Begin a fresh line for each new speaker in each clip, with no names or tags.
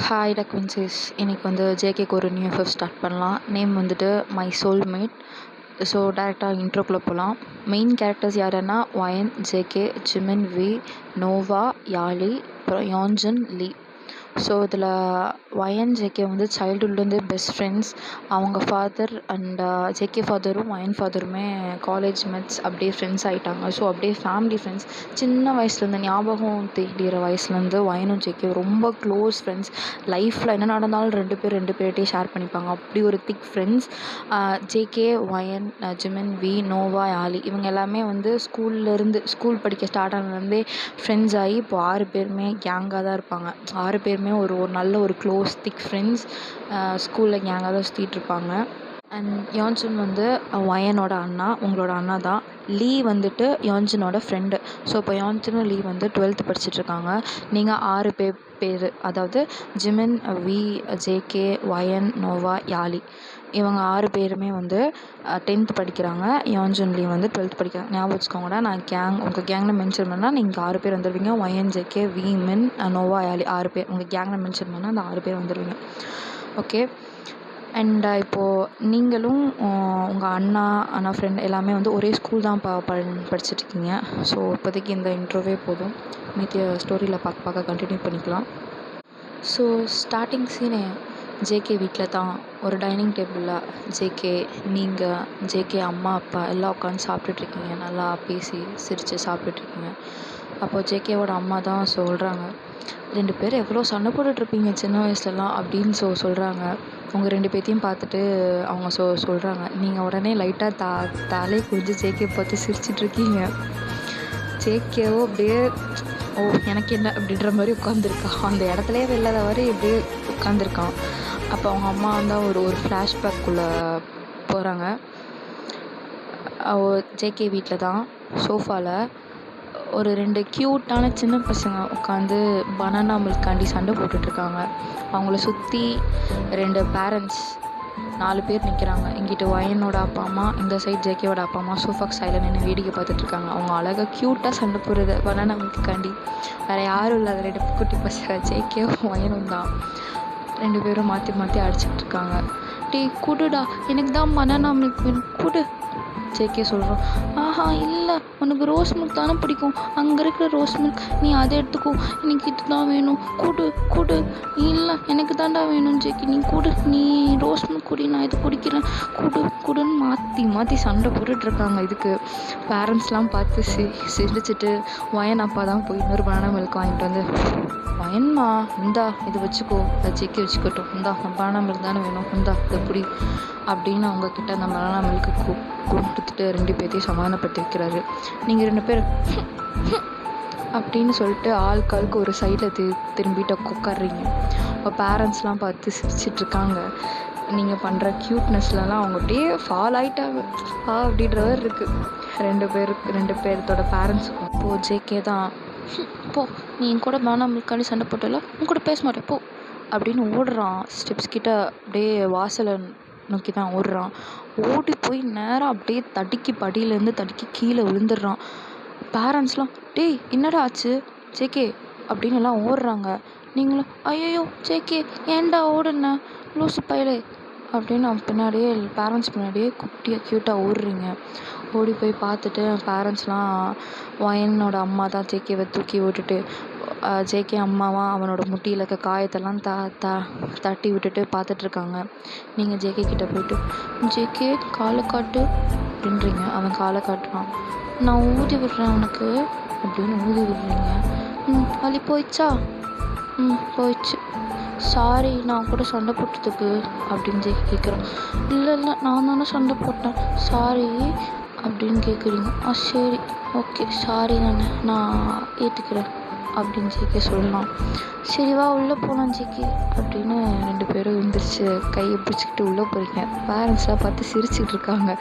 Hi டக்வின்சஸ். இன்னைக்கு வந்து ஜேகேக்கு ஒரு நியூ எஃப்எஃப் ஸ்டார்ட் பண்ணலாம். நேம் வந்துட்டு மை சோல்மேட். ஸோ டேரெக்டாக இன்ட்ரோக்குள்ளே போகலாம். மெயின் கேரக்டர்ஸ் யாருன்னா வயன், JK, Jimin, V, Noah, Yali, அப்புறம் யான்ஜன், லீ. ஸோ இதில் வயன், ஜேகே வந்து சைல்டுஹுட்லேருந்தே பெஸ்ட் ஃப்ரெண்ட்ஸ். அவங்க ஃபாதர் அண்ட் ஜேகே ஃபாதரும் வயன் ஃபாதருமே காலேஜ் மெட்ஸ் அப்படியே ஃப்ரெண்ட்ஸ் ஆகிட்டாங்க. ஸோ அப்படியே ஃபேமிலி ஃப்ரெண்ட்ஸ். சின்ன வயசுலேருந்து ஞாபகம் தெரிகிற வயசுலேருந்து வயனும் ஜேகே ரொம்ப க்ளோஸ் ஃப்ரெண்ட்ஸ். லைஃப்பில் என்ன நடந்தாலும் ரெண்டு பேர்கிட்டையும் ஷேர் பண்ணிப்பாங்க. அப்படி ஒரு திக் ஃப்ரெண்ட்ஸ். ஜேகே, வயன், ஜிமின், வி, நோவா, யாலி இவங்க எல்லாமே வந்து ஸ்கூல் படிக்க ஸ்டார்ட் ஆனதுலேருந்தே ஃப்ரெண்ட்ஸ் ஆகி இப்போ 6 பேருமே கேங்காக தான் இருப்பாங்க. 6 பேருமே ஒரு நல்ல ஒரு க்ளோஸ் திக் ஃப்ரெண்ட்ஸ். ஸ்கூலில் கேங்காக தான் சுற்றிட்டு இருப்பாங்க. அண்ட் யான்ஜன் வந்து வயனோட அண்ணா, உங்களோட அண்ணா தான். லீ வந்துட்டு யான்ஜனோட ஃப்ரெண்டு. ஸோ இப்போ யான்ஜனும் லீ வந்து 12th படிச்சுட்ருக்காங்க. நீங்கள் 6 பேர், அதாவது Jimin, we, JK, வயன், Noah, Yali இவங்க 6 பேருமே வந்து 10th படிக்கிறாங்க. யான்ஜன், லீ வந்து 12th படிக்கிறாங்க. ஞாபகம் வச்சுக்கோங்கடா. நான் உங்கள் கேங்கில் மென்ஷன் பண்ணால் நீங்கள் 6 பேர் வந்துடுவீங்க. வயன், ஜேகே, வி, மின், நோவா, யாலி 6 பேர் உங்கள் கேங்கில் மென்ஷன் பண்ணால் அந்த 6 பேர் வந்துடுவீங்க. ஓகே. அண்ட் இப்போது நீங்களும் உங்கள் அண்ணா ஃப்ரெண்ட் எல்லாமே வந்து ஒரே ஸ்கூல் தான் படிச்சுட்ருக்கீங்க. ஸோ இப்போதைக்கு இந்த இன்ட்ரோவே போதும். மீதிய ஸ்டோரியில் பார்க்க கண்டினியூ பண்ணிக்கலாம். ஸோ ஸ்டார்டிங் சீனு ஜேகே வீட்டில் தான். ஒரு டைனிங் டேபிளில் நீங்கள் ஜேகே அம்மா அப்பா எல்லாம் உட்காந்து சாப்பிட்டுட்ருக்கீங்க. நல்லா பேசி சிரித்து சாப்பிட்டுட்ருக்கீங்க. அப்போது ஜேகேவோட அம்மா தான் சொல்கிறாங்க, 2 பேர் எவ்வளோ சண்டை போட்டுட்ருப்பீங்க சின்ன வயசுலலாம் அப்படின்னு சொல்கிறாங்க. அவங்க 2 பேர்த்தையும் பார்த்துட்டு அவங்க சொல்கிறாங்க. நீங்கள் உடனே லைட்டாக தலையை குனிஞ்சு ஜேகே பார்த்து சிரிச்சிட்ருக்கீங்க. ஜேகேவோ அப்படியே எனக்கு என்ன அப்படின்ற மாதிரி உட்காந்துருக்கான். அந்த இடத்துலையே வெள்ளாத மாதிரி இப்படியே உட்காந்துருக்கான். அப்போ அவங்க அம்மா வந்து ஒரு ஃப்ளாஷ்பேக்குள்ளே போகிறாங்க. ஜேகே வீட்டில் தான் சோஃபாவில் ஒரு 2 க்யூட்டான சின்ன பசங்க உட்காந்து பனானா மில்க்காண்டி சண்டை போட்டுட்ருக்காங்க. அவங்கள சுற்றி 2 பேரண்ட்ஸ் 4 பேர் நிற்கிறாங்க. இங்கிட்ட வயனோட அப்பா அம்மா, இந்த சைட் ஜேகேவோட அப்பா அம்மா சோஃபாக்கு சைடில் நின்று வேடிக்கை பார்த்துட்ருக்காங்க. அவங்க அழகாக க்யூட்டாக சண்டை போடுறது பனானா மில்க்குக்காண்டி. வேறு யாரும் இல்லாத 2 குட்டி பசங்க ஜேகேவும் வயனும் தான். 2 பேரும் மாற்றி அடிச்சுக்கிட்டு இருக்காங்க. டேய் குடுடா, எனக்கு தான் பனானா மில்க் வேணும், குடு. ஜேகே சொல்கிறோம். ஆஹா இல்லை, உனக்கு ரோஸ் மில்க் தானே பிடிக்கும், அங்கே இருக்கிற ரோஸ் மில்க் நீ அதை எடுத்துக்கோ, எனக்கு இது தான் வேணும், குடு. இல்லை எனக்கு தாண்டா வேணும் ஜேகே, நீ குடு, நீ ரோஸ் மில்க் குடி, நான் இது குடிக்கிறேன், குடுன்னு மாற்றி சண்டை போட்டுட்ருக்காங்க. இதுக்கு பேரண்ட்ஸ்லாம் பார்த்து சிரிச்சிட்டு வயன் அப்பா தான் போய் இன்னொரு பனானா மில்க் வாங்கிட்டு வந்து, வயன்மா இந்தா இது வச்சுக்கோ, அதை ஜேகே வச்சுக்கட்டும், இந்தா பனானா மில்க் தானே வேணும், இந்தா இதை பிடி அப்படின்னு அவங்கக்கிட்ட அந்த பனானா மில்க்கு கொடுத்துட்டு 2 பேர்த்தையும் சமாதானப்படுத்தி வைக்கிறாரு. நீங்கள் 2 பேர் அப்படின்னு சொல்லிட்டு ஆளுக்கு ஒரு சைடில் திரும்பிட்டு உட்காடுறீங்க. இப்போ பேரண்ட்ஸ்லாம் பார்த்து சிரிச்சிட்ருக்காங்க. நீங்கள் பண்ணுற க்யூட்னஸ்லலாம் அவங்க அப்படியே ஃபால் ஆகிட்டாங்க அப்படின்ற மாதிரி இருக்குது 2 பேர்த்தோட பேரண்ட்ஸுக்கும். இப்போது ஜேகே தான், போ நீ என் கூட பனானா மில்க்காண்டி சண்டை போட்டல, உன் கூட பேச மாட்டேன் போ அப்படின்னு ஓடுறான். ஸ்டெப்ஸ் கிட்ட அப்படியே வாசலை நோக்கி தான் ஓடுறான். ஓடி போய் நேராக அப்படியே படியிலேருந்து தடுக்கி கீழே விழுந்துடுறான். பேரண்ட்ஸ்லாம், டேய் என்னடா ஆச்சு ஜேகே அப்படின்னு எல்லாம் ஓடுறாங்க. நீங்களும் ஐயோ ஜேகே ஏன்டா ஓடுன லூசு பயலே அப்படின்னு பின்னாடியே பேரண்ட்ஸ் பின்னாடியே குட்டியாக க்யூட்டாக ஓடுறீங்க. ஓடி போய் பார்த்துட்டு பேரண்ட்ஸ்லாம் வயனோட அம்மா தான் ஜேகேவை தூக்கி விட்டுட்டு ஜேகே அம்மாவா அவனோட முட்டியில் இருக்க காயத்தெல்லாம் தட்டி விட்டுட்டு பார்த்துட்ருக்காங்க. நீங்கள் ஜேகே கிட்டே போயிட்டு, ஜேகே காலை காட்டு அப்படின்றீங்க. அவன் காலை காட்டுறான். நான் ஊதி விடுறேன் அவனுக்கு அப்படின்னு ஊதி விடுறீங்க. வலி போயிடுச்சா? போயிடுச்சு. சாரி நான் கூட சண்டை போட்டதுக்கு அப்படின்னு ஜேகே கேட்குறான். இல்லை நான் தானே சண்டை போட்டேன், சாரி அப்படின்னு கேட்குறீங்க. சரி ஓகே சாரி தானே, நான் ஏற்றுக்கிறேன் அப்படின்னு ஜேகே சொல்லலாம். சரி வா உள்ளே போகலாம் ஜேகே அப்படின்னு 2 பேரும் எழுந்திரிச்சு கையை பிடிச்சிக்கிட்டு உள்ளே போகிறீங்க. பேரண்ட்ஸ்லாம் பார்த்து சிரிச்சுக்கிட்டு இருக்காங்க.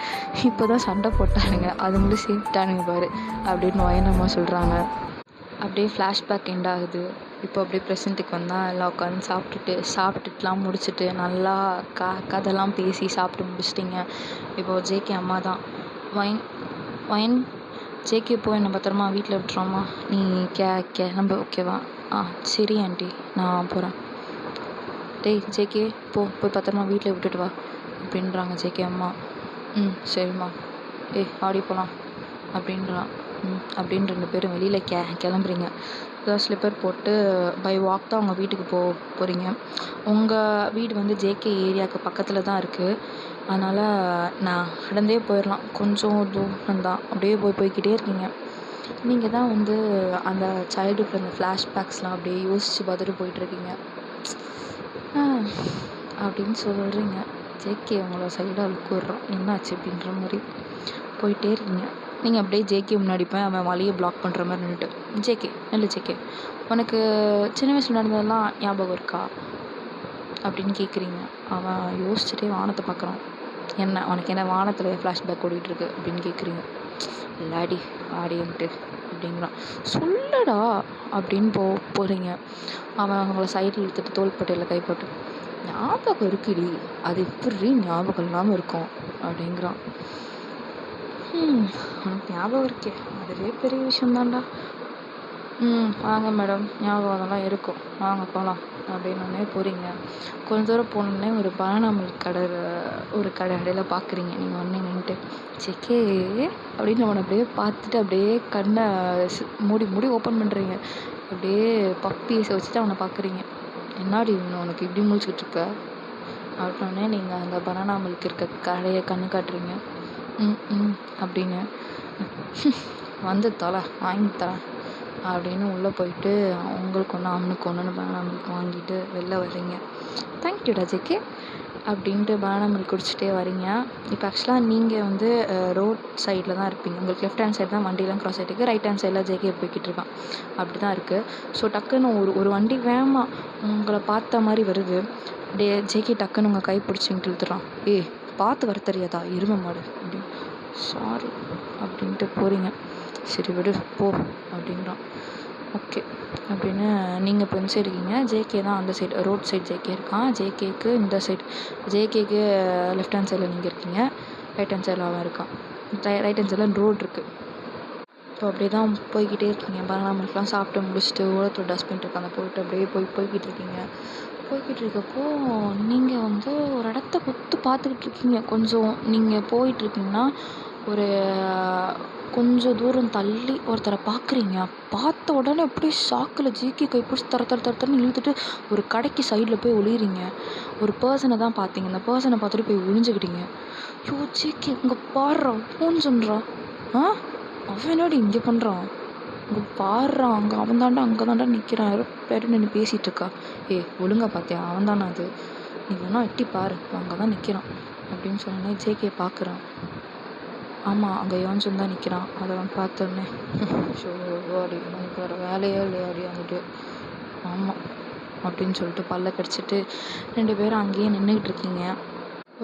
இப்போ தான் சண்டை போட்டானுங்க, அது மட்டும் சிரிட்டானுங்க பாரு அப்படின்னு வயனம்மா சொல்கிறாங்க. அப்படியே ஃப்ளாஷ்பேக் எண்ட் ஆகுது. இப்போ அப்படியே ப்ரெசண்ட்டுக்கு வந்தால் எல்லாம் உட்காந்து சாப்பிட்டுட்டுலாம் முடிச்சுட்டு நல்லா கதைலாம் பேசி சாப்பிட்டு முடிச்சிட்டிங்க. இப்போது ஜேகே அம்மா தான், வயன் ஜேகே போய் என்னை பத்திரமா வீட்டில் விட்டுருவோமா, நீ கிளம்பு ஓகேவா? சரி ஆண்டி நான் போகிறேன். டேய் ஜேகே போய் பத்திரமா வீட்டில் விட்டுட்டு வா அப்படின்றாங்க ஜேகே அம்மா. சரிம்மா. ஆடி போகலாம் அப்படின்றான். அப்படின்னு 2 பேரும் வெளியில் கிளம்புறீங்க. ஸ்லிப்பர் போட்டு பை வாக் தான் உங்கள் வீட்டுக்கு போகிறீங்க. உங்கள் வீடு வந்து ஜேகே ஏரியாவுக்கு பக்கத்தில் தான் இருக்குது. அதனால் நான் நடந்தே போயிடலாம், கொஞ்சம் தூரம் தான். அப்படியே போய்கிட்டே இருக்கீங்க. நீங்கள் தான் வந்து அந்த சைல்டுஹுட் அந்த ஃப்ளாஷ்பேக்ஸ்லாம் அப்படியே யோசித்து பார்த்துட்டு போயிட்டுருக்கீங்க. அப்படின்னு சொல்கிறீங்க. ஜேகே உங்களை சைடாக அழுக்குறான், என்னாச்சு அப்படின்ற மாதிரி போயிட்டே இருக்கீங்க. நீங்கள் அப்படியே ஜேகே முன்னாடி போய் அவன் வழியை பிளாக் பண்ணுற மாதிரி நின்றுட்டு, ஜேகே இல்லை ஜேகே, உனக்கு சின்ன வயசில் நடந்ததெல்லாம் ஞாபகம் இருக்கா அப்படின்னு கேட்குறீங்க. அவன் யோசிச்சுட்டே வானத்தை பார்க்குறான். உனக்கு என்ன வானத்தில் ஃப்ளாஷ்பேக் ஓடிட்டுருக்கு அப்படின்னு கேட்குறீங்க. இல்லாடி ஆடியன்ட்டு அப்படிங்கிறான். சொல்லடா அப்படின்னு போகிறீங்க. அவன் அவங்கள சைடில் இழுத்துட்டு தோள்பட்டையில் கை போட்டு, ஞாபகம் இருக்குடி, அது எப்படி ஞாபகம் இல்லாமல் இருக்கும் அப்படிங்கிறான். உனக்கு ஞாபகம் இருக்கே, அதுவே பெரிய விஷயம்தான்டா. வாங்க மேடம், ஞாபகம் அதெல்லாம் இருக்கும், வாங்க போகலாம் அப்படின்னே போகிறீங்க. கொஞ்ச தூரம் போனோடனே ஒரு பனானா மில்க் கடையில் பார்க்குறீங்க. நீங்கள் ஒன்றே நின்றுட்டு, ஜேகே அப்படின்னு அவனை அப்படியே பார்த்துட்டு அப்படியே கண்ணை மூடி ஓப்பன் பண்ணுறீங்க. அப்படியே பப்பீஸை வச்சுட்டு அவனை பார்க்குறீங்க. என்னாடி உனக்கு இப்படி முழிச்சுக்கிட்டு இருக்க அப்படின்னே நீங்கள் அந்த பனானா மில்க் இருக்க கடையை கண்ணு காட்டுறீங்க. அப்படின்னு வந்து தொலை, வாங்கி தரேன் அப்படின்னு உள்ளே போயிட்டு உங்களுக்கு ஒன்று அவனுக்கு ஒன்றுன்னு பனானா மில்க் வாங்கிட்டு வெளில வர்றீங்க. தேங்க்யூடா ஜேகே அப்படின்ட்டு பனானா மில்க் குடிச்சிட்டே வரீங்க. இப்போ ஆக்சுவலாக நீங்கள் வந்து ரோட் சைடில் தான் இருப்பீங்க. உங்களுக்கு லெஃப்ட் ஹேண்ட் சைடு தான் வண்டியெலாம் க்ராஸ் ஆகிட்டு, ரைட் ஹேண்ட் சைடில் ஜேகே போய்கிட்டு இருக்கான். அப்படி தான் இருக்குது. ஸோ டக்குன்னு ஒரு வண்டி வேகமாக உங்களை பார்த்த மாதிரி வருது. ஜேகே டக்குன்னு உங்கள் கை பிடிச்சிங்கிட்டு இழுத்துறான். பார்த்து வர தெரியாதா எருமை மாடு அப்படின்னு. சாரி அப்படின்ட்டு போகிறீங்க. சரி விடு போ அப்படிங்கிறான். ஓகே அப்படின்னு நீங்கள் இப்போ இந்த சைடு இருக்கீங்க. ஜேகே தான் அந்த சைடு, ரோட் சைடு ஜேகே இருக்கான். ஜேகேக்கு இந்த சைடு, ஜேகேக்கு லெஃப்ட் ஹேண்ட் சைடில் நீங்கள் இருக்கீங்க, ரைட் ஹேண்ட் சைடில் அவன் இருக்கான். ரைட் ஹேண்ட் சைடில் ரோடு இருக்குது. ஸோ அப்படியே தான் போய்கிட்டே இருக்கீங்க. பனானா மில்க்லாம் சாப்பிட்டு முடிச்சுட்டு ஓரத்தில் டஸ்ட்பின் இருக்காங்க போயிட்டு அப்படியே போய்கிட்டு இருக்கீங்க. போய்கிட்டு இருக்கப்போ நீங்கள் வந்து ஒரு இடத்த பார்த்துக்கிட்டு இருக்கீங்க. கொஞ்சம் நீங்கள் போயிட்டுருக்கீங்கன்னா ஒரு கொஞ்சம் தூரம் தள்ளி ஒருத்தரை பார்க்குறீங்க. பார்த்த உடனே அப்படியே ஷாக்கில் ஜேகே கைப்பிடிச்சி தரன்னு இழுத்துட்டு ஒரு கடைக்கு சைடில் போய் ஒளியிறீங்க. ஒரு பர்சனை தான் பார்த்தீங்க. அந்த பர்சனை பார்த்துட்டு போய் ஒளிஞ்சுக்கிட்டீங்க. ஐயோ ஜேகே இங்கே பாடுறான், ஃபோன் சொல்கிறான். அவன் என்னடி இங்கே பண்ணுறான், இங்கே பாடுறான், அவன் தாண்டா அங்கே தாண்டா நிற்கிறான், யாரோ பேர் நின்று பேசிகிட்டு இருக்கா. ஒழுங்கா பார்த்தியா, அவன் தானே அது, நீ வேணா எட்டி பாரு, அங்கே தான் நிற்கிறான் அப்படின்னு சொன்னோன்னே ஜேகே பார்க்குறான். ஆமாம் அங்கே யோன்சன் தான் நிற்கிறான். அதை அவன் பார்த்தோன்னே ஷோ அடி உனக்கு வேறு வேலையே இல்லையா அடி வந்துட்டு, ஆமாம் அப்படின்னு சொல்லிட்டு பல்ல கடிச்சிட்டு 2 பேரும் அங்கேயே நின்றுக்கிட்டு இருக்கீங்க.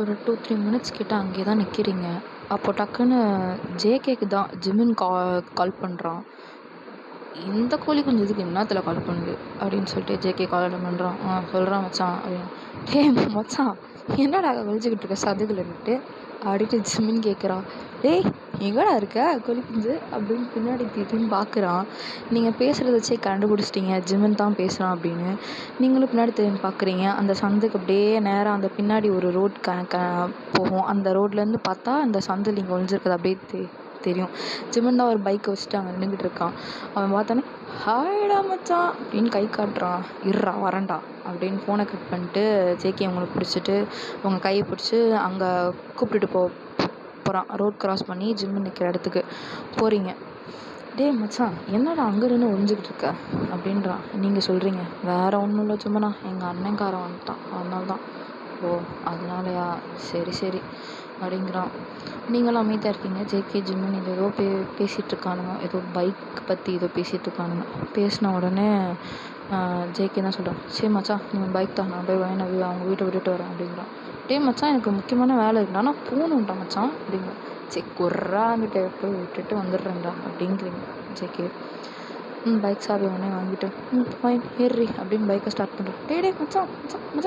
ஒரு 2-3 மினிட்ஸ் கிட்ட அங்கேயே தான் நிற்கிறீங்க. அப்போ டக்குன்னு ஜேகேக்கு தான் ஜிமின் கால் பண்ணுறான். இந்த கோழி குஞ்சு இதுக்கு என்னத்தில் கால் பண்ணுது அப்படின்னு சொல்லிட்டு ஜேகே கால் அட்டன் பண்ணுறான். சொல்கிறான் மச்சான் அப்படின்னு. மச்சான் என்னடா வலிச்சுக்கிட்டு இருக்க சதுகுலன்ட்டு அப்படின்ட்டு ஜிமின் கேட்குறான். எங்கடா இருக்க கோழி குஞ்சு அப்படின்னு பின்னாடி திடீர்னு பார்க்குறான். நீங்கள் பேசுகிறத வச்சே கண்டுபிடிச்சிட்டிங்க ஜிமின் தான் பேசுகிறான் அப்படின்னு. நீங்களும் பின்னாடி திரும்பி பார்க்குறீங்க. அந்த சந்துக்கு அப்படியே நேராக அந்த பின்னாடி ஒரு ரோட் போகும். அந்த ரோட்லேருந்து பார்த்தா அந்த சந்தில் நீங்கள் ஒழிஞ்சிருக்கிறது அப்படியே தெரியும். ஜிமின் தான் ஒரு பைக்கை வச்சுட்டு அங்கே நின்றுக்கிட்டு இருக்கான். அவன் பார்த்தானே ஹாய்டா மச்சான் அப்படின்னு கை காட்டுறான். இருறா வரண்டா அப்படின்னு ஃபோனை கட் பண்ணிட்டு ஜேகே உங்களுக்கு பிடிச்சிட்டு உங்கள் கையை பிடிச்சி அங்கே கூப்பிட்டுட்டு போகிறான். ரோட் கிராஸ் பண்ணி ஜிம்மு நிற்கிற இடத்துக்கு போகிறீங்க. மச்சான் என்னடா அங்கே நின்று ஒழிஞ்சிக்கிட்டு இருக்க அப்படின்றான். நீங்கள் சொல்கிறீங்க வேறு ஒன்றும் இல்லை ஜிம்மனா, எங்கள் அண்ணன்காரன் வந்துட்டான் அதனால தான். அதனாலயா, சரி அப்படிங்கிறான். நீங்களும் அமைதியாக இருக்கீங்க. ஜேகே ஜிம்மன் இது ஏதோ பேசிகிட்டு இருக்கானுங்க, ஏதோ பைக் பற்றி ஏதோ பேசிகிட்டு இருக்கானுங்க. பேசின உடனே ஜேகே தான் சொல்கிறான். சரி மச்சான் நீங்கள் பைக் தான், நான் போய் அவங்க வீட்டை விட்டுட்டு வரேன் அப்படிங்கிறான். மச்சான் எனக்கு முக்கியமான வேலை இருக்குடா, நான் போகணுன்டா மச்சான் அப்படிங்கிறான். சரி குர்ராங்கிட்ட போய் விட்டுட்டு வந்துடுறேன்டா அப்படிங்கிறீங்க ஜேகே. பைக் சாவி உடனே வாங்கிட்டு ஃபைன் ஏறி அப்படின்னு பைக்கை ஸ்டார்ட் பண்ணுறேன். மச்சான்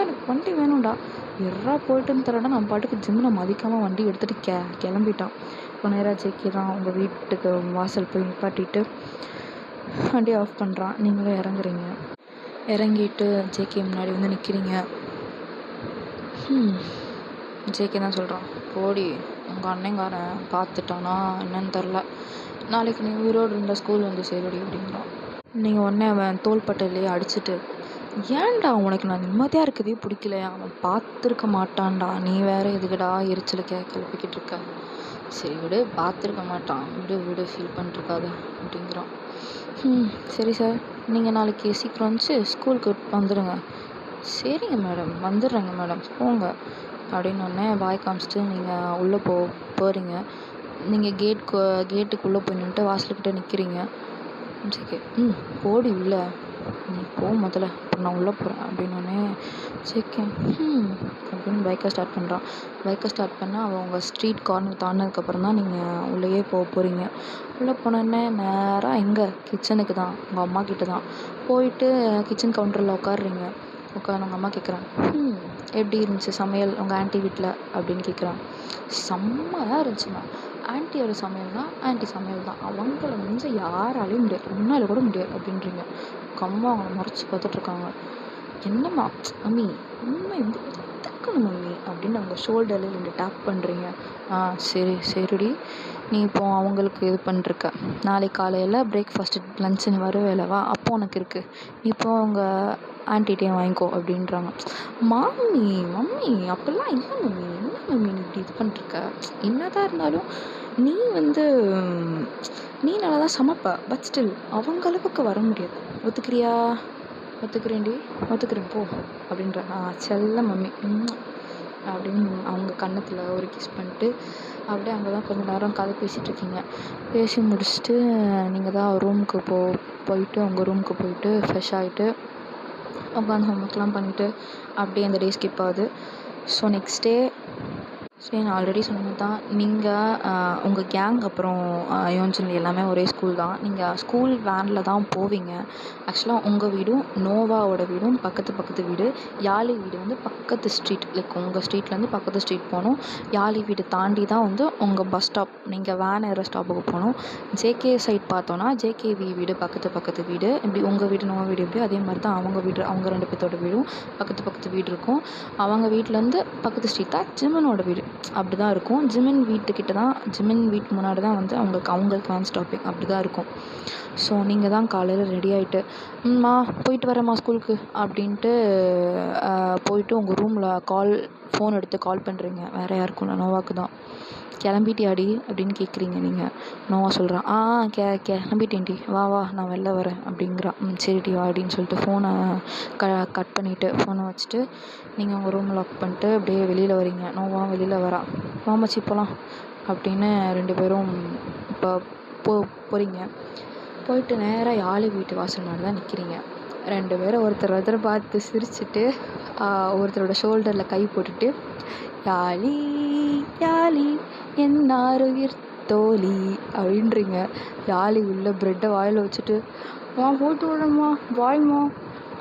எனக்கு வண்டி வேணும்டா, எறா போயிட்டுன்னு தரடா. நம்ம பாட்டுக்கு ஜிம்மில் மதிக்காமல் வண்டி எடுத்துகிட்டு கிளம்பிட்டான். இப்போ நேராக ஜேகே தான் உங்கள் வீட்டுக்கு வாசல் போய் நிப்பாட்டிட்டு வண்டி ஆஃப் பண்ணுறான். நீங்களும் இறங்குறீங்க. இறங்கிட்டு ஜேகே முன்னாடி வந்து நிற்கிறீங்க. ஜேகே தான் சொல்கிறான், போடி உங்கள் அண்ணங்காரன் பார்த்துட்டானா என்னன்னு தெரில, நாளைக்கு நீ உயிரோடு இருந்தால் ஸ்கூல் வந்து சேருடி அப்படிங்கிறான். நீங்கள் உடனே அவன் தோள்பட்டையிலேயே அடிச்சுட்டு, ஏன்டா உனக்கு நான் நிம்மதியாக இருக்கவே பிடிக்கலையா, அவன் பார்த்துருக்க மாட்டான்டா, நீ வேற எதுக்குடா எரிச்சலுக்க கிளப்பிக்கிட்டு இருக்க, சரி விடு பார்த்துருக்க மாட்டான், விடு விடு ஃபீல் பண்ணிருக்காத அப்படிங்கிறான். சரி சார், நீங்கள் நாளைக்கு சீக்கிரம் வந்துச்சு ஸ்கூலுக்கு வந்துடுங்க. சரிங்க மேடம், வந்துடுறேங்க மேடம், போங்க அப்படின்னோடனே பாய் காமிச்சிட்டு நீங்கள் உள்ளே போகிறீங்க. நீங்கள் கேட்டுக்குள்ளே போய் நின்றுட்டு வாசல்கிட்ட நிற்கிறீங்க. சரி போடி உள்ளே, நீ போ முதல்ல, அப்புறம் நான் உள்ளே போகிறேன் அப்படின்னோடனே சரி அப்படின்னு பைக்கை ஸ்டார்ட் பண்ணுறான். பைக்கை ஸ்டார்ட் பண்ணால் அவன் உங்கள் ஸ்ட்ரீட் கார்னர் தாண்டினதுக்கப்புறம் தான் நீங்கள் உள்ளேயே போகிறீங்க. உள்ளே போனோடனே நேராக எங்கே கிச்சனுக்கு தான், உங்கள் அம்மா கிட்ட தான் போயிட்டு கிச்சன் கவுண்டரில் உட்காடுறீங்க. உட்காந்து உங்கள் அம்மா கேட்குறான், எப்படி இருந்துச்சு சமையல் உங்கள் ஆண்டி வீட்டில் அப்படின்னு கேட்குறான். செம்மையாக இருந்துச்சுமா, ஆண்டியோட சமையல்னா ஆண்டி சமையல் தான், அவங்கள வந்து யாராலையும் முடியாது, உன்னால் கூட முடியாது அப்படின்றீங்க. அம்மா அவங்கள முறைச்சி பார்த்துட்ருக்காங்க. என்னம்மா மம்மி உண்மை வந்து ஒத்துக்கணும் மம்மி அப்படின்னு அவங்க ஷோல்டரில் 2 டேப் பண்ணுறீங்க. சரிடி, நீ இப்போ அவங்களுக்கு இது பண்ணிருக்க, நாளைக்கு காலையில் பிரேக்ஃபாஸ்ட்டு லஞ்சுன்னு வருவேலவா, அப்போ உனக்கு இருக்குது, இப்போ அவங்க ஆன்ட்டிகிட்டையும் வாங்கிக்கோ அப்படின்றாங்க. மம்மி அப்படிலாம் இல்லை மம்மி, என்ன மம்மி நீ இப்படி இது பண்ணிருக்க, என்னதான் இருந்தாலும் நீ வந்து நீ நல்லா தான் சமைப்ப, பட் ஸ்டில் அவங்க அளவுக்கு வர முடியாது, ஒத்துக்கிறியா? ஒத்துக்கிறேன்டி, ஒத்துக்கிறேன் போ அப்படின்ற. செல்ல மம்மி அப்படின்னு அவங்க கன்னத்தில் ஒரு கிஸ் பண்ணிட்டு அப்படியே அங்கே தான் கொஞ்சம் நேரம் கதை பேசிகிட்ருக்கீங்க. பேசி முடிச்சுட்டு நீங்கள் தான் ரூமுக்கு போயிட்டு உங்கள் ரூமுக்கு போயிட்டு ஃப்ரெஷ் ஆகிட்டு உட்காந்து ஹோம்ஒர்க்லாம் பண்ணிவிட்டு அப்படியே அந்த டே ஸ்கிப் ஆகுது. ஸோ நெக்ஸ்ட் டே சரி, நான் ஆல்ரெடி சொன்னது தான், நீங்கள் உங்கள் கேங் அப்புறம் யோன்ஜன் எல்லாமே ஒரே ஸ்கூல் தான். நீங்கள் ஸ்கூல் வேனில் தான் போவீங்க. ஆக்சுவலாக உங்கள் வீடும் நோவாவோட வீடும் பக்கத்து வீடு. யாழி வீடு வந்து பக்கத்து ஸ்ட்ரீட், லைக் உங்கள் ஸ்ட்ரீட்லேருந்து பக்கத்து ஸ்ட்ரீட் போகணும். யாழி வீடு தாண்டி தான் வந்து உங்கள் பஸ் ஸ்டாப், நீங்கள் வேன் ஏற ஸ்டாப்புக்கு போகணும். ஜேகே சைட் பார்த்தோன்னா ஜேகேவி வீடு பக்கத்து வீடு, இப்படி உங்கள் வீடு நோவா வீடு எப்படி அதே மாதிரி தான் அவங்க வீடு, அவங்க 2 பேர்த்தோட வீடும் பக்கத்து வீடு இருக்கும். அவங்க வீட்டிலேருந்து பக்கத்து ஸ்ட்ரீட் தான் ஜிமனோட வீடு, அப்படி தான் இருக்கும். ஜிமின் வீட்டு முன்னாடி தான் வந்து அவங்களுக்கு வேன் ஸ்டாப்பிங் அப்படி தான் இருக்கும். ஸோ நீங்கள் தான் காலையில் ரெடி ஆகிட்டு போயிட்டு வரேம்மா ஸ்கூலுக்கு அப்படின்ட்டு போயிட்டு உங்கள் ரூமில் ஃபோன் எடுத்து கால் பண்ணுறீங்க. வேறு யாருக்கும் இல்லை, நோவாக்கு தான். கிளம்பிட்டியாடி அப்படின்னு கேட்குறீங்க நீங்கள். நோவா சொல்கிறான், கிளம்பிட்டேன்டி, வா நான் வெளில வரேன் அப்படிங்கிறான். சரிடி வா அப்படின்னு சொல்லிட்டு ஃபோனை கட் பண்ணிவிட்டு ஃபோனை வச்சுட்டு நீங்கள் உங்கள் ரூம் லாக் பண்ணிட்டு அப்படியே வெளியில் வரீங்க. நோவா வெளியில் வரா, மாமச்சி போகலாம் அப்படின்னு 2 பேரும் இப்போ போகிறீங்க. போயிட்டு நேராக யாழி வீட்டு வாசல் மாதிரி தான் நிற்கிறீங்க. 2 பேரும் ஒருத்தர் பார்த்து சிரிச்சுட்டு ஒருத்தரோட ஷோல்டரில் கை போட்டுட்டு யாழி யாழி என்னாருயிர் தோழி அப்படின்றீங்க. யாழி உள்ள ப்ரெட்டை வாயில் வச்சுட்டு போட்டு விடம்மா வாய்மா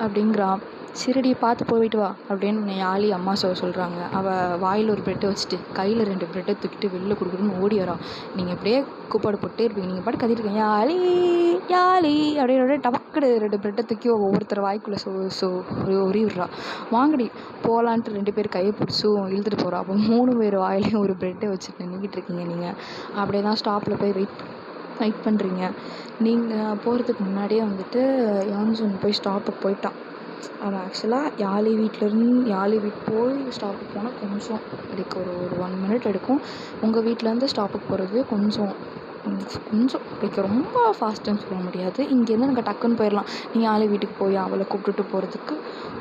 அப்படிங்கிறான். சரிடி பார்த்து போயிட்டு வா அப்படின்னு யாழி அம்மா சொல்கிறாங்க. அவள் வாயில் ஒரு ப்ரெட்டை வச்சுட்டு கையில் 2 ப்ரெட்டை தூக்கிட்டு வெளில கொடுக்குறன்னு ஓடி வரா. நீங்கள் இப்படியே கூப்பாடு போட்டே இருப்பீங்க. நீங்கள் பாட்டு கத்திட்டு இருக்கீங்க, யாழி அப்படின்னு டபக்குடு 2 ப்ரெட்டை தூக்கி ஒவ்வொருத்தர் வாய்க்குள்ளே உரி விட்றா. வாங்கடி போகலான்ட்டு 2 பேர் கையை பிடிச்சும் இழுத்துட்டு போகிறா. அப்போ 3 பேர் வாயிலையும் ஒரு ப்ரெட்டை வச்சுட்டு நின்றுக்கிட்டு இருக்கீங்க. நீங்கள் அப்படியே தான் ஸ்டாப்பில் போய் வெயிட் பண்ணுறீங்க. நீங்கள் போகிறதுக்கு முன்னாடியே வந்துட்டு யோன்ஜுன் போய் ஸ்டாப்புக்கு போயிட்டான். அவன் ஆக்சுவலாக யாழி வீட்டு போய் ஸ்டாப்புக்கு போனால் கொஞ்சம் இதுக்கு ஒரு 1 மினிட் எடுக்கும். உங்கள் வீட்டிலேருந்து ஸ்டாப்புக்கு போகிறது கொஞ்சம் லைக் ரொம்ப ஃபாஸ்ட்டுன்னு சொல்ல முடியாது. இங்கேருந்து நாங்கள் டக்குன்னு போயிடலாம். நீங்கள் யாழி வீட்டுக்கு போய் அவளை கூப்பிட்டுட்டு போகிறதுக்கு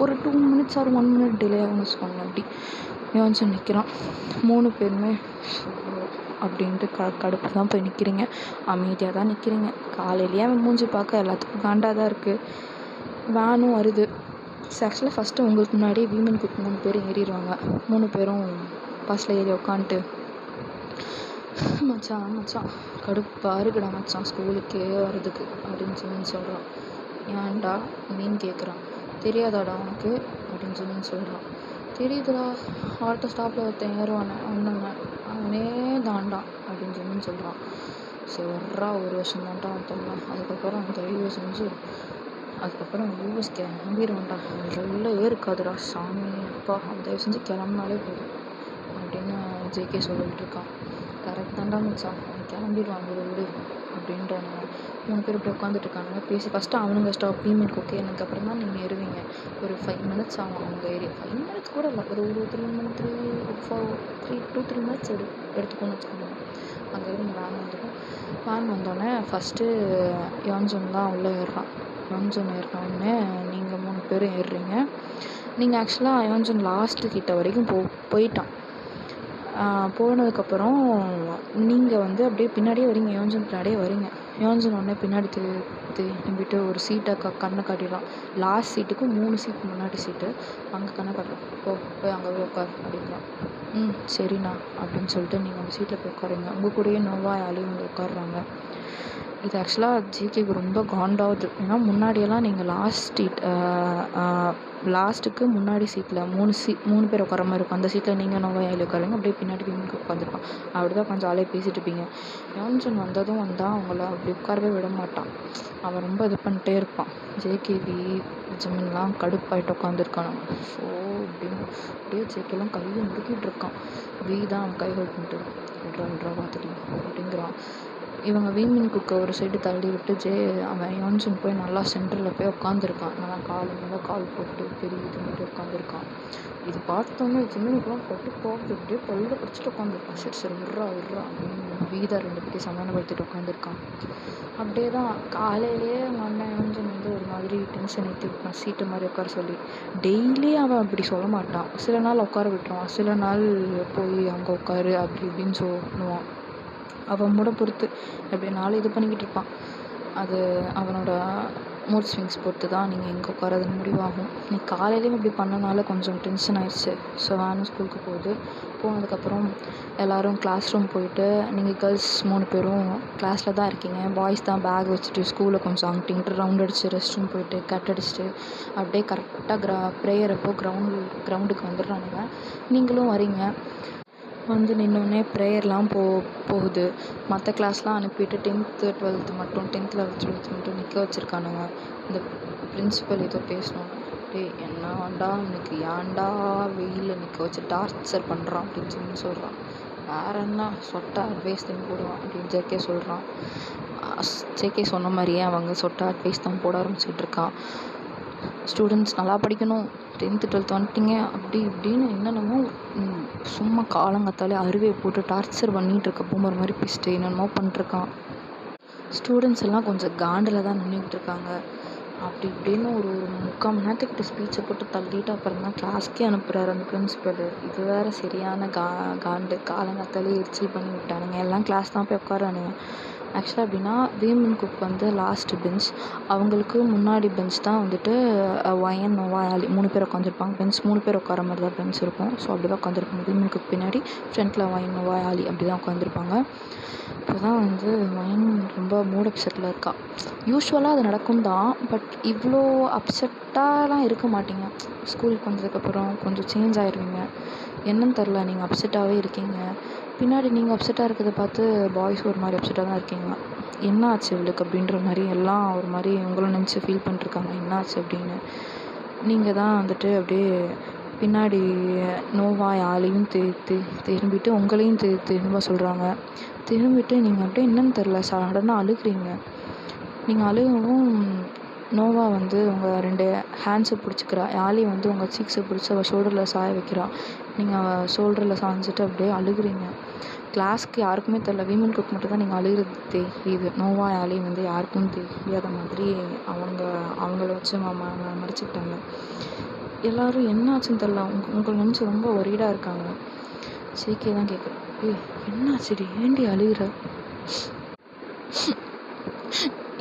ஒரு 2 மினிட்ஸ் ஒரு 1 மினிட் டிலே ஆகும்னு வச்சுக்கோங்க. அப்படி யோன்ஜுன் நிற்கிறான். 3 பேருமே அப்படின்ட்டு கடுப்பு தான் போய் நிற்கிறீங்க. அமைதியாக தான் நிற்கிறீங்க. காலையிலேயே அவன் மூஞ்சி பார்க்க எல்லாத்துக்கும் காண்டாக தான் இருக்குது. வேனும் வருது. ஆக்சுவலாக ஃபஸ்ட்டு உங்களுக்கு முன்னாடி வீமென்க்கு 3 பேரும் ஏறிடுவாங்க. 3 பேரும் பஸ்ஸில் ஏறி உட்காந்துட்டு மச்சான் கடுப்பாக இருக்குடா மச்சான் ஸ்கூலுக்கே வர்றதுக்கு அப்படின்னு சொல்கிறான். ஏன்டா அப்படின்னு கேட்குறான். தெரியாதாடா உனக்கு அப்படின்னு சொல்கிறான். தெரியுதுடா, ஆட்டோ ஸ்டாப்பில் ஒருத்தன் ஏறுவானே அவனே தாண்டான் அப்படின்னு சொல்கிறான். சரி வர்றா, 1 வருஷம் தான்டா அவன் தரலாம், அதுக்கப்புறம் அவன் தயவு செஞ்சு அதுக்கப்புறம் யூஎஸ் கிளம்பிடுவேன்டா, சொல்லவே இருக்காதுடா சாமி, அப்பா தயவு செஞ்சு கிளம்புனாலே போதும் அப்படின்னு ஜேகே சொல்லிட்டு இருக்கான். கரெக்ட் தான்டா மச்சான், அவன் கிளம்பிடுவான் விடு விடு அப்படின்றானுங்க. 3 பேர் இப்படி உட்காந்துட்டு இருக்கானுங்க. பேசி ஃபஸ்ட்டு அவனுங்க ஸ்டாப் பேமெண்ட் ஓகே, எனக்கு அப்புறம் தான் நீங்கள் ஏறுவீங்க. ஒரு 5 minutes ஆகும் அவங்க ஏறி. 5 minutes கூட இல்லை, ஒரு 3 minutes 2-3 minutes எடுத்துக்கோன்னு வச்சுக்கோங்க. அங்கேருந்து இங்கே வேன் வந்துடும். வேன் வந்தோடனே ஃபஸ்ட்டு யோன்ஜன் தான் உள்ளே ஏறுறான். யோன்ஜன் ஏறினோடனே நீங்கள் 3 பேரும் ஏறுறீங்க. நீங்கள் ஆக்சுவலாக யோன்ஜன் லாஸ்ட்டு கிட்ட வரைக்கும் போயிட்டான். போனதுக்கப்புறம் நீங்கள் வந்து அப்படியே பின்னாடியே வரீங்க, யோன்ஜன் பின்னாடியே வரீங்க. யோன்ஜன் உடனே பின்னாடி திரும்பிட்டு ஒரு சீட்டை கண்ணை காட்டிடுறான். லாஸ்ட் சீட்டுக்கு 3 சீட் முன்னாடி சீட்டு, அங்கே கண்ணை காட்டுறான். போய் அங்கே போய் உட்கார் அப்படிங்கிறான். சரிண்ணா அப்படின்னு சொல்லிட்டு நீங்கள் அந்த சீட்டில் போய் உட்காருங்க. உங்கள் கூடயே நோவா யாரையும் வந்து உட்காடுறாங்க. இது ஆக்சுவலாக ஜிகேக்கு ரொம்ப காண்டாகுது. ஏன்னா முன்னாடியெல்லாம் நீங்கள் லாஸ்ட்டுக்கு முன்னாடி சீட்டில் 3 பேர் உட்கார மாதிரி இருக்கும். அந்த சீட்டில் நீங்கள் நோவா யாழி உட்காருங்க, அப்படியே பின்னாடி விமிக்கு உட்காந்துருப்பான். அப்படி தான் கொஞ்சம் ஜாலியாக பேசிகிட்டு இருப்பீங்க. யோன்ஜன் வந்ததும் வந்தால் அவங்கள அப்படி உட்காரவே விட மாட்டான். அவன் ரொம்ப இது பண்ணிட்டே இருப்பான். ஜேகேவி ஜிமின்லாம் கடுப்பாயிட்டு உட்காந்துருக்கான். ஸோ அப்படின்னு அப்படியே ஜேகேலாம் கையை முறுக்கிட்டு இருக்கான். வி தான் அவன் கை ஹோல்ட் பண்ணிட்டு விட்றா பார்த்துட்டு அப்படிங்கிறான். இவங்க வீமின் குக்கை ஒரு சைடு தள்ளி விட்டு அவன் யோன்ஜன் போய் நல்லா சென்டரில் போய் உட்காந்துருக்கான். நல்லா கால் போட்டு பெரிய இது மாதிரி உட்காந்துருக்கான். இது பார்த்தோன்னே ஜிமினுக்குலாம் போட்டு போகிறது அப்படியே பல்ல பிடிச்சிட்டு உட்காந்துருக்கான். சரி விட்றா அப்படின்னு வீதா 2 பேரையும் சமாதானப்படுத்திட்டு உட்காந்துருக்கான். அப்படியே தான் காலையிலேயே அவங்க அண்ணன் யோன்ஜன் வந்து ஒரு மாதிரி டென்ஷன் ஏற்றி விட்டான், சீட்டு மாதிரி உட்கார சொல்லி. டெய்லி அவன் அப்படி சொல்ல மாட்டான். சில நாள் உட்கார விட்டுருவான், சில நாள் போய் அங்கே உட்காரு அப்படி இப்படின்னு சொல்லுவான். அவன் மூட பொறுத்து எப்படி நாளும் இது பண்ணிக்கிட்டு இருப்பான். அது அவனோட மூட் ஸ்விங்ஸ் பொறுத்து தான் நீங்கள் எங்கே உட்காரதுன்னு முடிவாகும். நீ காலையிலேயும் இப்படி பண்ணனால கொஞ்சம் டென்ஷன் ஆயிடுச்சு. ஸோ வேணும் ஸ்கூலுக்கு போனதுக்கப்புறம் எல்லோரும் கிளாஸ் ரூம் போயிட்டு, நீங்கள் கேர்ள்ஸ் 3 பேரும் கிளாஸில் தான் இருக்கீங்க. பாய்ஸ் தான் பேக் வச்சுட்டு ஸ்கூலில் கொஞ்சம் அங்கிட்டு ரவுண்ட் அடிச்சு ரெஸ்ட் ரூம் போயிட்டு கட் அடிச்சுட்டு அப்படியே கரெக்டாக ப்ரேயர் அப்போ கிரவுண்டுக்கு வந்துடுறானுங்க. நீங்களும் வரீங்க. வந்து நின்னோடனே ப்ரேயர்லாம் போகுது. மற்ற கிளாஸ்லாம் அனுப்பிட்டு 10th 12th மட்டும் 10th 11th 12th மட்டும் நிற்க வச்சுருக்கானுங்க. இந்த பிரின்சிபல் ஏதோ பேசணும். டேய் என்னடா எனக்கு ஏன்டா வெயிலில் நிற்க வச்சு டார்ச்சர் பண்ணுறான் அப்படின்னு சொல்லி சொல்கிறான். வேறு என்ன சொட்டை அட்வைஸ் தான் போடுவான் அப்படின்னு ஜேகே சொல்கிறான். ஜேகே சொன்ன மாதிரியே அவங்க சொட்டை அட்வைஸ் தான் போட ஆரம்பிச்சுட்டு இருக்கான். ஸ்டூடெண்ட்ஸ் நல்லா படிக்கணும், 10th 12th வந்துட்டிங்க அப்படி இப்படின்னு என்னென்னமோ சும்மா காலங்கத்தாலே அருவியை போட்டு டார்ச்சர் பண்ணிகிட்டு இருக்க பூமர் மாதிரி பேசிட்டு என்னென்னமோ பண்ணிட்டுருக்கான். ஸ்டூடெண்ட்ஸ் எல்லாம் கொஞ்சம் காண்டில் தான் நின்றுக்கிட்டு இருக்காங்க. அப்படி இப்படின்னு ஒரு 3/4 மணி நேரத்துக்கிட்ட ஸ்பீச்சை போட்டு தள்ளிட்டு அப்புறம் தான் கிளாஸ்க்கே அனுப்புகிறாரு அந்த பிரின்சிபல். இது வேறு சரியான காண்டு, காலங்கத்தாலே எரிச்சல் பண்ணி விட்டானுங்க. எல்லாம் கிளாஸ் தான் போய் உட்காரானுங்க. ஆக்சுவலாக எப்படின்னா வீமன் குக் வந்து லாஸ்ட்டு பெஞ்ச், அவங்களுக்கு முன்னாடி பெஞ்ச் தான் வந்துட்டு ஒயன் நோவா யாழி 3 பேர் உட்காந்துருப்பாங்க. பெஞ்ச் 3 பேர் உட்கார மாதிரி தான் பெஞ்ச் இருக்கும். ஸோ அப்படி தான் உட்காந்துருப்பாங்க. வீமன் குக் பின்னாடி ஃப்ரண்ட்டில் ஒயன் நோவா யாழி அப்படி தான் உட்காந்துருப்பாங்க. இப்போ தான் வந்து ஒயன் ரொம்ப மூட் அப்செட்டில் இருக்கா. யூஸ்வலாக அது நடக்கும் தான், பட் இவ்வளோ அப்செட்டாலாம் இருக்க மாட்டீங்க. ஸ்கூலுக்கு வந்ததுக்கப்புறம் கொஞ்சம் சேஞ்ச் ஆயிடுவீங்க. என்னன்னு தெரில, நீங்கள் அப்செட்டாகவே இருக்கீங்க. பின்னாடி நீங்கள் அப்செட்டாக இருக்கிறத பார்த்து பாய்ஸ் ஒரு மாதிரி அப்செட்டாக தான் இருக்கீங்க. என்ன ஆச்சு இவளுக்கு அப்படின்ற மாதிரி எல்லாம் ஒரு மாதிரி உங்களை நினச்சி ஃபீல் பண்ணிருக்காங்க என்ன ஆச்சு அப்படின்னு. நீங்கள் தான் வந்துட்டு அப்படியே பின்னாடி நோவா யாழையும் திரும்பிட்டு உங்களையும் திரும்ப சொல்கிறாங்க. திரும்பிட்டு நீங்கள் அப்படியே என்னன்னு தெரில சடனாக அழுகிறீங்க. நீங்கள் அழுகவும் நோவா வந்து உங்கள் 2 ஹேண்ட்ஸை பிடிச்சிக்கிறா. யாழி வந்து உங்கள் சீக்ஸை பிடிச்சி அவள் ஷோல்டரில் சாய வைக்கிறா. நீங்கள் அவள் ஷோல்டரில் சாஞ்சிட்டு அப்படியே அழுகுறீங்க. கிளாஸ்க்கு யாருக்குமே தெரில, வீமன் குக் மட்டும் தான் நீங்கள் அழுகிறது தெரியுது. நோவா யாழி வந்து யாருக்கும் தெரியாத மாதிரி அவங்கள வச்சு மறைச்சிக்கிட்டாங்க. எல்லோரும் என்ன ஆச்சுன்னு தெரில, உங்களை நினச்சி ரொம்ப ஒரீடாக இருக்காங்க. ஜேகே தான் கேட்குறேன், என்னாச்சுடி, ஏண்டி அழுகிற?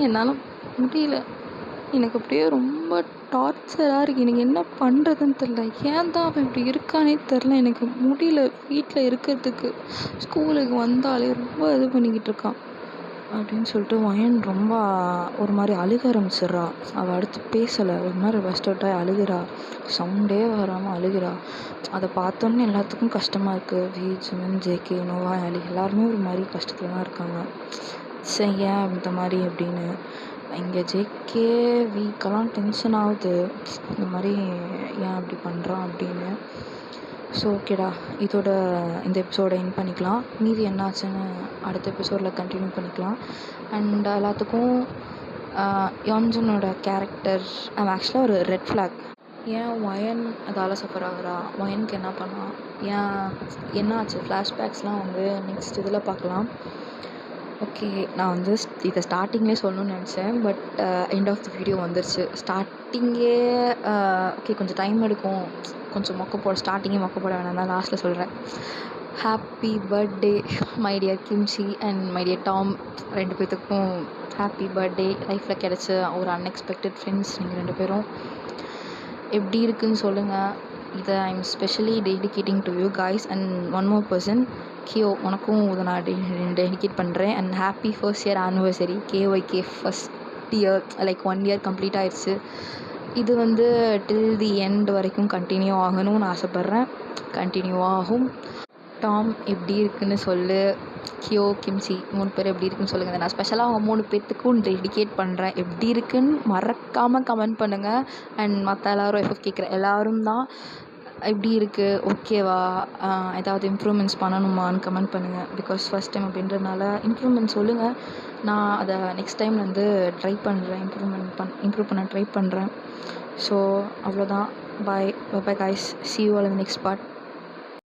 என்னால் முடியல, எனக்கு அப்படியே ரொம்ப டார்ச்சராக இருக்குது, எனக்கு என்ன பண்ணுறதுன்னு தெரில, ஏன் தான் அவன் இப்படி இருக்கானே தெரில, எனக்கு முடியல வீட்டில் இருக்கிறதுக்கு. ஸ்கூலுக்கு வந்தாலே ரொம்ப இது பண்ணிக்கிட்டு இருக்கான் அப்படின்னு சொல்லிட்டு ஒயன் ரொம்ப ஒரு மாதிரி அழுக ஆரம்பிச்சிட்றா. அவள் அடுத்து பேசலை, ஒரு மாதிரி ரெஸ்டர்ட்டாக அழுகிறா, சவுண்டே வராமல் அழுகிறா. அதை பார்த்தோன்னே எல்லாத்துக்கும் கஷ்டமாக இருக்குது. ஜிமின், ஜேகே, நோவா யாழி எல்லாருமே ஒரு மாதிரி கஷ்டத்தில் தான் இருக்காங்க. ஏன் இந்த மாதிரி அப்படின்னு. இங்கே ஜேகே வீக்கெல்லாம் டென்ஷன் ஆகுது, இந்த மாதிரி ஏன் அப்படி பண்ணுறான் அப்படின்னு. ஸோ ஓகேடா, இதோட இந்த எபிசோடை எண்ட் பண்ணிக்கலாம். மீதி என்னாச்சுன்னு அடுத்த எபிசோடில் கண்டினியூ பண்ணிக்கலாம். அண்ட் எல்லாத்துக்கும் யோன்ஜுனோட கேரக்டர் அவன் ஆக்சுவலாக ஒரு ரெட் ஃப்ளாக். ஏன் ஒயன் அதால் சஃபர் ஆகுறா, ஒயனுக்கு என்ன பண்ணான், ஏன் என்ன ஆச்சு, ஃப்ளாஷ்பேக்ஸ்லாம் வந்து நெக்ஸ்ட் இதில் பார்க்கலாம். ஓகே, நான் வந்து இதை ஸ்டார்டிங்லேயே சொல்லணும்னு நினச்சேன், but end of the video வந்துருச்சு. ஸ்டார்டிங்கே ஓகே கொஞ்சம் டைம் எடுக்கும், கொஞ்சம் ஸ்டார்டிங்கே மொக்க போட வேணாம் தான் லாஸ்ட்டில் சொல்கிறேன். Happy birthday my dear kimchi and my dear Tom, 2 பேர்த்துக்கும் ஹாப்பி பர்த்டே. லைஃப்பில் கிடச்ச ஒரு அன்எக்ஸ்பெக்டட் ஃப்ரெண்ட்ஸ் நீங்கள் 2 பேரும். எப்படி இருக்குன்னு சொல்லுங்கள். இதை I'm specially dedicating to you guys. And one more person, கியோ, உனக்கும் இதை நான் டெடிகேட் பண்ணுறேன். And happy first year anniversary. KYK first year, like 1 year complete ஆயிடுச்சு. இது வந்து டில் தி எண்ட் வரைக்கும் கண்டினியூ ஆகணும்னு ஆசைப்பட்றேன். கண்டினியூ ஆகும். டாம் எப்படி இருக்குன்னு சொல்லு, கியோ, கிம்சி 3 பேர் எப்படி இருக்குன்னு சொல்லுங்கள். நான் ஸ்பெஷலாக அவங்க 3 பேர்த்துக்கும் டெடிகேட் பண்ணுறேன். எப்படி இருக்குன்னு மறக்காமல் கமெண்ட் பண்ணுங்கள். அண்ட் மற்ற எல்லோரும் எஃப்எஃப் கேட்குற எல்லோரும் தான் எப்படி இருக்குது, ஓகேவா, ஏதாவது இம்ப்ரூவ்மெண்ட்ஸ் பண்ணணுமான்னு கமெண்ட் பண்ணுங்கள். பிகாஸ் ஃபஸ்ட் டைம் அப்படின்றதுனால இம்ப்ரூவ்மெண்ட் சொல்லுங்கள். நான் அதை நெக்ஸ்ட் டைம் வந்து ட்ரை பண்ணுறேன், இம்ப்ரூவ் பண்ண ட்ரை பண்ணுறேன். ஸோ அவ்வளோதான். Bye bye guys, see you all in the next part.